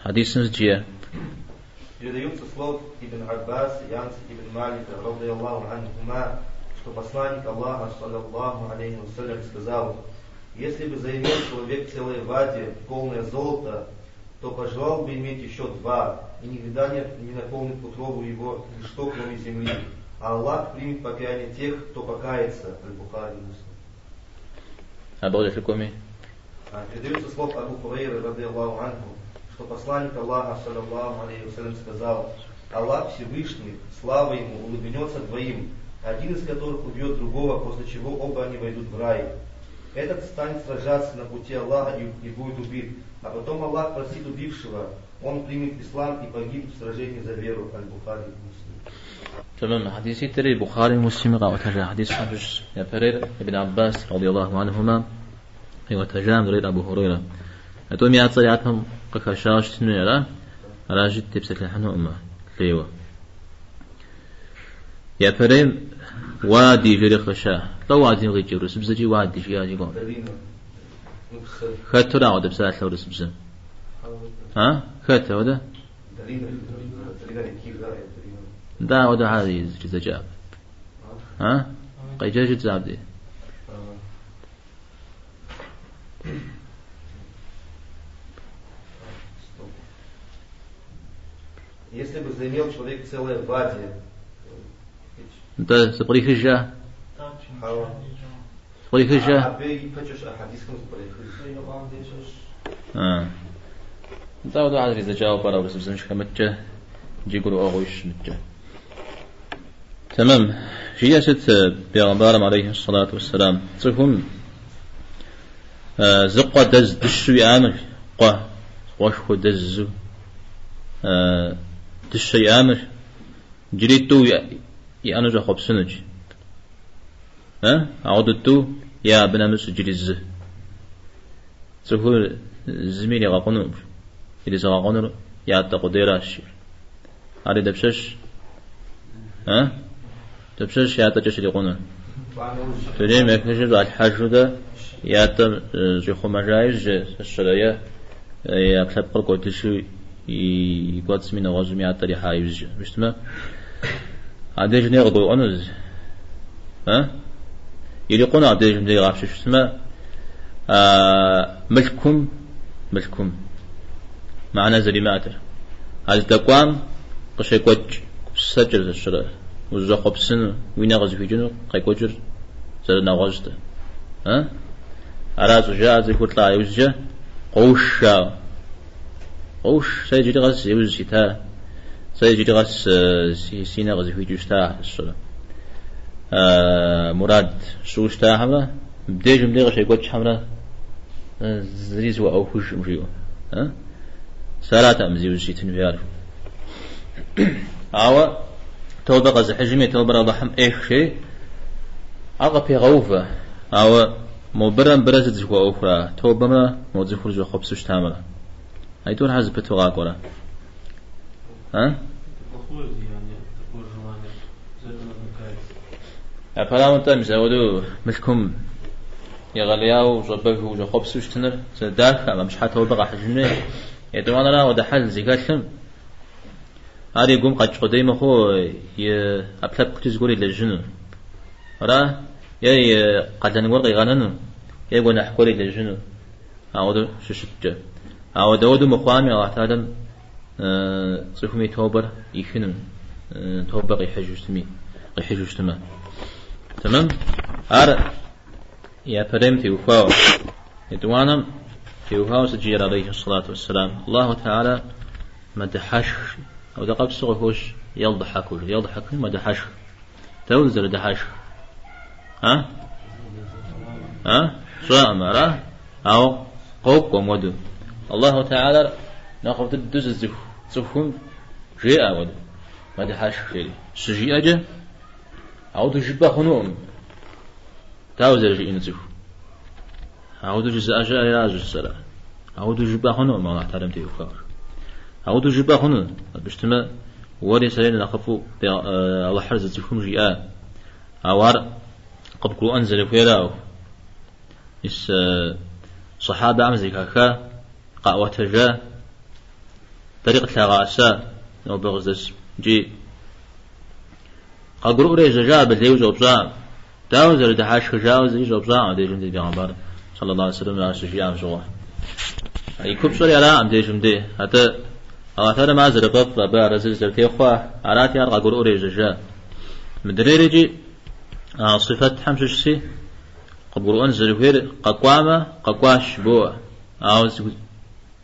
حديث سنجية. Передаются слов Ибн Аббас и Анс Ибн Малика, радийаллаху анхума, что посланник Аллаха, саллаллаху алейхи вассалям, сказал: если бы заимел человек целое вади, полное золото, то пожелал бы иметь еще два, и никогда не наполнит утробу его ничто, кроме земли. А Аллах примет покаяние тех, кто покается. Аль-Бухари Муслим. Передаются слов Абу Хурейры, радийаллаху анху, что посланник Аллаха, саллаллаху алейхи вассалям, сказал: Аллах Всевышний, слава ему, улыбнется двоим, один из которых убьет другого, после чего оба они войдут в рай. Этот станет сражаться на пути Аллаха и будет убит, а потом Аллах простит убившего, он примет ислам и погибнет в сражении за веру. Аль-Бухари Муслим. تمام. حديث تري البخاري مسلم قال وتجا حديث حدث يا فرير ابن عباس رضي الله عنهما وتجا من أبو هريرة أتوم يا صياتهم قكشاش تنيرا راجد تبسك لحنه أمه ليوا يا فرير وادي جري خشاه لو وادي غير جري سبزجي وادي شيا جيكون خدت لا عود بسات لو رسبز ها خدت هذا دا ودا هذه جزاء ها قيجاج جزاء دي Если бы заимел человек целое вади, да, соприхижа, соприхижа, да, ودا هذه جزاء برا ورسبز مش كمتجه جيقولوا أغويش نتجه. تمام. جياسة بيغمبارم عليه الصلاة والسلام تكون زقوا دز دشوي آمر قوة وشكو دز دشوي آمر جريتو يأنجا خب سنج عودتو يا بنامس جريز تكون زميلي غاقونو إذا زغاقونو يا تقديراش هذا دبشش دبشش يا تجش يقولون تري ما يكشف الحاج ده يا تم جخو مجايز الشرايا يا كتب قلت شو يقعد سمين غازم يا تري حايز مش ما هذا جنيه قبل أنز يلقون هذا جنيه غاش شو اسمه ملكم معنا زليماتر هذا تقوام قشي قوج سجل الشراء وزخب سن وين غز في جنو قي قوجر زرنا غزته أراز جاء زي كتلا يوزجه قوش سيجري غز يوزجتا سيجري غز سينا غز في جوستا الشراء مراد شوشتا حمله بديجم لي غشي قوج حمله زريز وأوفوش مشيو سالات أمزي وزجتن بيعرف عوا توبة غز حجمية توبة رضحم إيش شيء عقب يغوفة عوا مبرم برزت زكوا أخرى توبة ما موزخور جو خبسوش تاملا هاي تور حزب بتوغاك ولا أفلام تامس أولو ملكم يغلياو جبه جو خبسوش تنر زداك أما مش حتى توبة غا حجمية يدوانا لا ودا حل زيكاتلم هذا يقوم قد قديم أخو أبلغ كتير قولي للجنة را يا قد نقول غنانو يا يقول نحكولي للجنة أودو شو أودو مخوامي الله تعالى صفمي توبر يخنم توبر يحجوش تما تمام يا فريم في وفاو يدوانا في وفاو سجير عليه الصلاة والسلام الله تعالى مدحش أو دقق صغوش يضحك مدحش تولزر دحش شو أمره أو قوق ومدو الله تعالى ناخذ الدز زفهم جاء ود مدحش شيء سجي أجا أو تجيب خنوم تاوزر جي إنزف أو تجيب أجا يراج السلام أو تجيب خنوم الله تعالى متيوفار أو تجيب خنوم بشتما وري سلين نخفو الله حرز زفهم جاء أوار قبل أنزل فيراو إس صحابة عمزي كاكا قاوة جا طريقة لغاسة أو بغزس جي قاقرؤ ريز جاب اللي وزوبزا داوزر دحاش خجاوز يزوبزا دي جندي بيغمبر صلى الله عليه وسلم على سجيام زوه يكوب سوري على عم دي جندي حتى أغاثر ما زرقب لبا رزل زرتي خواه عراتي أرقى قرؤ ريز جا مدريرجي صفات حمششسي قبرؤن زرفير قاقوامة قاقواش بو عاوز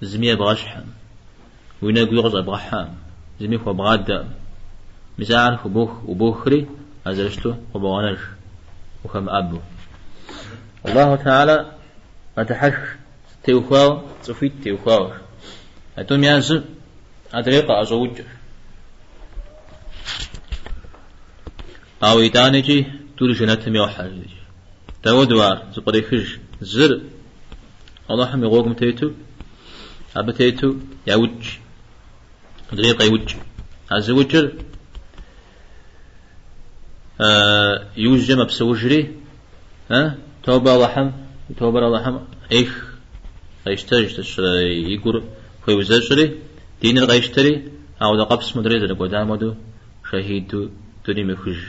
زمية بغشحم ويناقو يغزى بغحام زمية بغادة مزاعر وبوخري أزرشتو وبوانش وخم أبو الله تعالى أتحش تيوخاو صفيت تيوخاو أتوم يازم أدريقا أزوج أو إدانجي تولي جناتهم يوحل تودوار زبريخج زر الله حمي غوغم تيتو أبتيتو يوج أدريقا يوج أزوجر يوجم بسوجري توبة لحم توبة لحم إيش غيشتري يقول خوي وزاجري دين الغيشتري أو دقبس مدريد لقدامه شهيد دوني مخج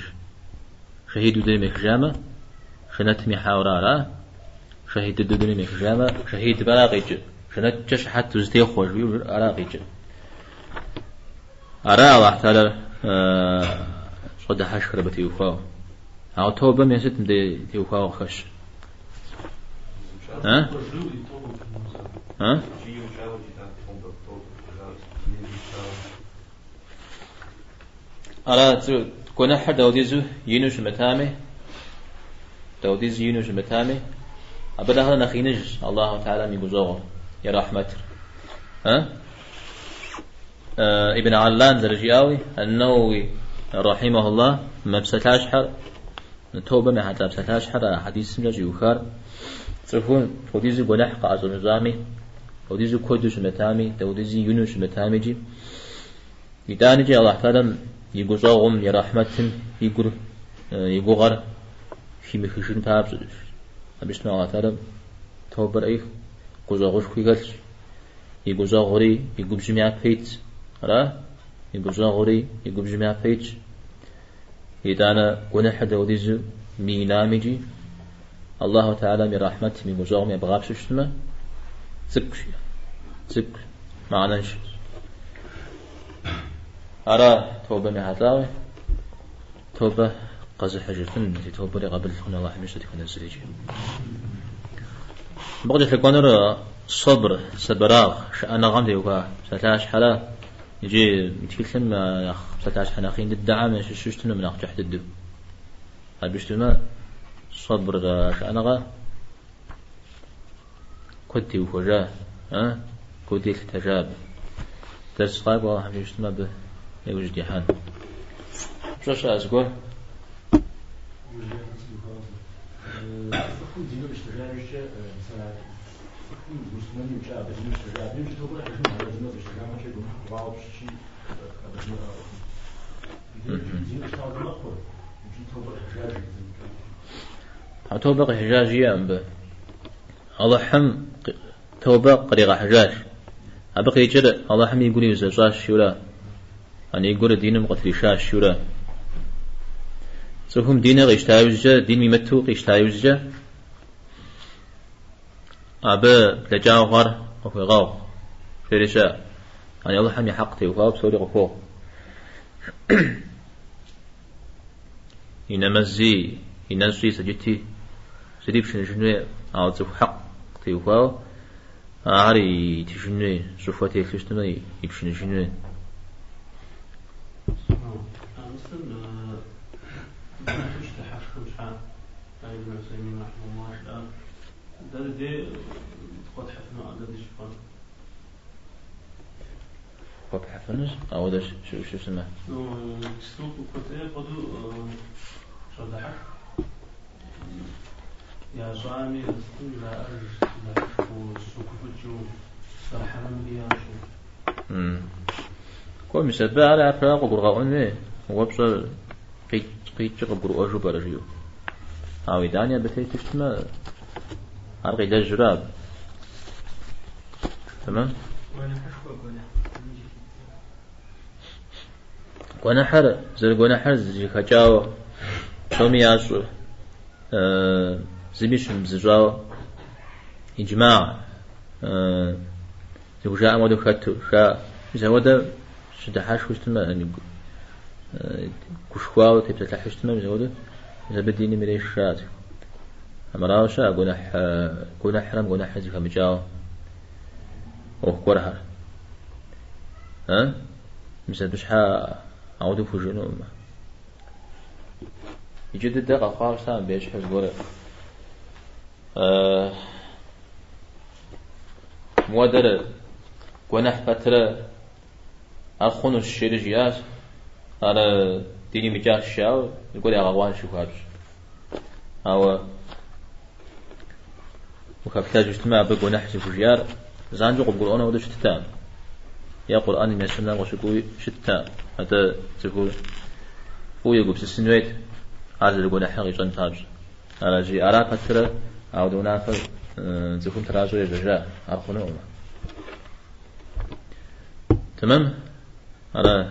شهيد دوني مخجامة شنت محاورة شهيد دوني مخجامة شهيد بلاغيج شنت جش حتى زدي خوش بيقول أراغيج أرى الله تعالى صد حشر بتيوفاو أو توبة من ست مدي تيوفاو خش ها أرى كنا حد دوديزو ينوش متامي دوديز ينوش متامي أبدا هذا نخينج الله تعالى ميجوزوه يا رحمة ابن علان درجياوي النووي رحمه الله ما بستاش حر توبة ما حتى بستاش حر حديث سمجة يوخار تفون دوديزو بنح قاعد نظامي دوديزو كودوش متامي دوديزو ينوش متامي جي يدانجي الله تعالى يجوزهم يا رحمة يجوغر في مخشون تابز أبيش الله تعالى توبر أيه جوزاغوش كويغلش يجوزاغوري يجوب جميع بيت را يجوزاغوري يجوب جميع بيت يدانا قنا حدا وديزو مينامجي الله تعالى من رحمة من جوزاغم يبغابش شتما زك معنا نش أرى توبة مهاتلاوي توبة قزح حجرتن في توبة لقبل هنا الله حميشة تكون الزريجي بقدر تكون صبر سبراغ شأنا غندي وكا ستاش حلا يجي يتكلم يا ستاش حناخين الدعم من ششتنا من أخجح الدو هالبشتما صبر شأنا غا كنتي وفجاه كنتي التجاب درس غايب والله حميشتما به يوجد يحان شو أزقول توبة حجاجية أم به الله حم توبة قريقة حجاج أبقي يجري الله حم يقول يزاش شولا أن يقول دين مقتل شاش شولا سوهم دين غيشتايوزجا دين ميمتو غيشتايوزجا أبا لجاو غار وفي غاو في رشاء أن الله حم يحقتي وغاو بسوري غفو ينمزي ينسي سجتي سديب شنو أو تف حق تيوغاو عاري تشنو صفاتي كشتمي يبشن شنو قد حفنش أو ده شو اسمه؟ سوق كتير بدو شرح يا زعامي لا أرجع وسوق بتجو صراحة بيا شو. كل مسبة على أفراغ وبرغاون مه هو بصر قيت قبر أجو برجيو. أو إدانيا بتيجي تشتما أرقي ده جراب. تمام. ونحر زر ونحر زي خجاو تومي ياسو زبيشن بزجاو إجماع زوجاء مودو خاتو خا زودا شدحاش وشتما يعني كشخواو تبتلح وشتما زودا زبديني مريشات أمراوشا قناح حرام قناح زي خمجاو أو كورها ها مثل بشحا عودو فوجينو يجد الدقة خالصة بيش حز قولي مودر قناح فترة أخونو الشيرجيات على ديني مجال الشاو يقولي أغوان شو هادش أو وكابتاج اجتماع بقناح زفوجيار زانجو قبقول أنا ودو شتتام يا قرآن من السنة وشكوي شتتام هذا زفو فو يقول بسنويت هذا القناح حقي جنتاج على جي أرا فترة أو دونافر زفون تراجو يججاء أرخنو تمام على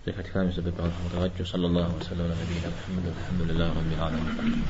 ذكرت كلام سبب الله صلى الله وسلم على نبينا محمد والحمد لله رب العالمين.